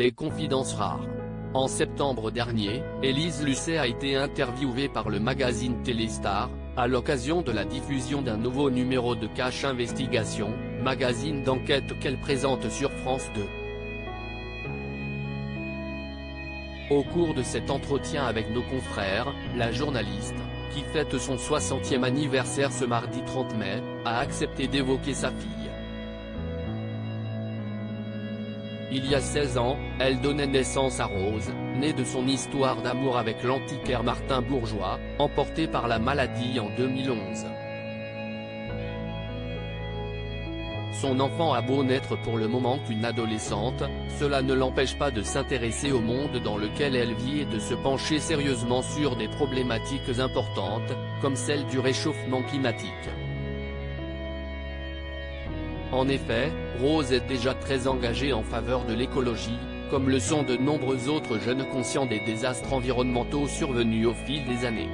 des confidences rares. En septembre dernier, Élise Lucet a été interviewée par le magazine Téléstar, à l'occasion de la diffusion d'un nouveau numéro de Cache Investigation, magazine d'enquête qu'elle présente sur France 2. Au cours de cet entretien avec nos confrères, la journaliste, qui fête son 60e anniversaire ce mardi 30 mai, a accepté d'évoquer sa fille. Il y a 16 ans, elle donnait naissance à Rose, née de son histoire d'amour avec l'antiquaire Martin Bourgeois, emporté par la maladie en 2011. Son enfant a beau n'être pour le moment qu'une adolescente, cela ne l'empêche pas de s'intéresser au monde dans lequel elle vit et de se pencher sérieusement sur des problématiques importantes, comme celle du réchauffement climatique. En effet, Rose est déjà très engagée en faveur de l'écologie, comme le sont de nombreux autres jeunes conscients des désastres environnementaux survenus au fil des années.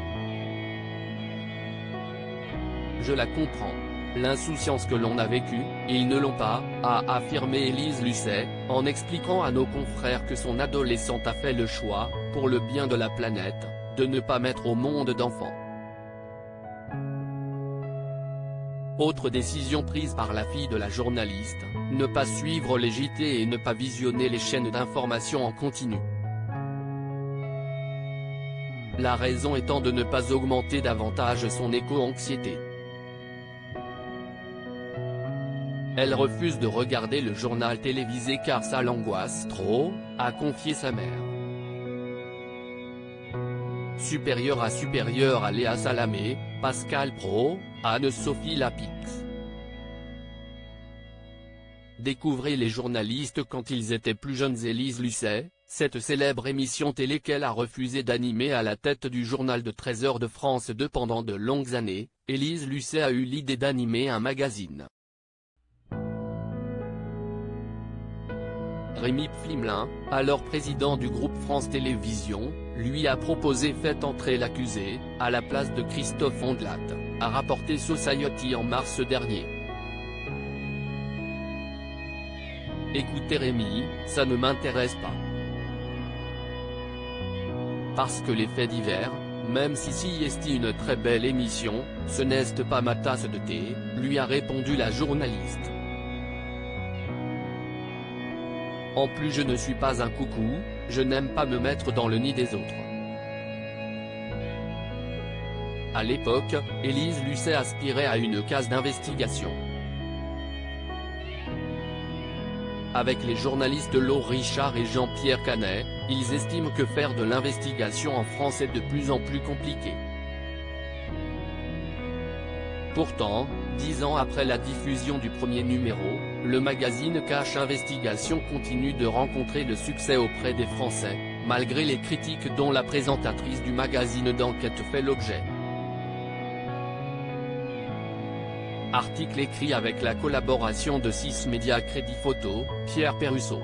Je la comprends. L'insouciance que l'on a vécue, ils ne l'ont pas, a affirmé Élise Lucet, en expliquant à nos confrères que son adolescente a fait le choix, pour le bien de la planète, de ne pas mettre au monde d'enfants. Autre décision prise par la fille de la journaliste, ne pas suivre les JT et ne pas visionner les chaînes d'information en continu. La raison étant de ne pas augmenter davantage son éco-anxiété. Elle refuse de regarder le journal télévisé car ça l'angoisse trop, a confié sa mère. Supérieure à Léa Salamé, Pascal Praud, Anne-Sophie Lapix. Découvrez les journalistes quand ils étaient plus jeunes. Élise Lucet, cette célèbre émission télé qu'elle a refusé d'animer à la tête du journal de 13h de France 2 pendant de longues années, Élise Lucet a eu l'idée d'animer un magazine. Rémi Pflimelin, alors président du groupe France Télévisions, lui a proposé Faites entrer l'accusé, à la place de Christophe Ondelat, a rapporté Society en mars dernier. Écoutez Rémi, ça ne m'intéresse pas. Parce que les faits divers, même si est une très belle émission, ce n'est pas ma tasse de thé, lui a répondu la journaliste. En plus je ne suis pas un coucou, je n'aime pas me mettre dans le nid des autres. À l'époque, Élise Lucet aspirait à une case d'investigation. Avec les journalistes Laure Richard et Jean-Pierre Canet, ils estiment que faire de l'investigation en France est de plus en plus compliqué. Pourtant, 10 ans après la diffusion du premier numéro, le magazine Cache Investigation continue de rencontrer le succès auprès des Français, malgré les critiques dont la présentatrice du magazine d'enquête fait l'objet. Article écrit avec la collaboration de 6 médias Crédit Photo, Pierre Perrusso.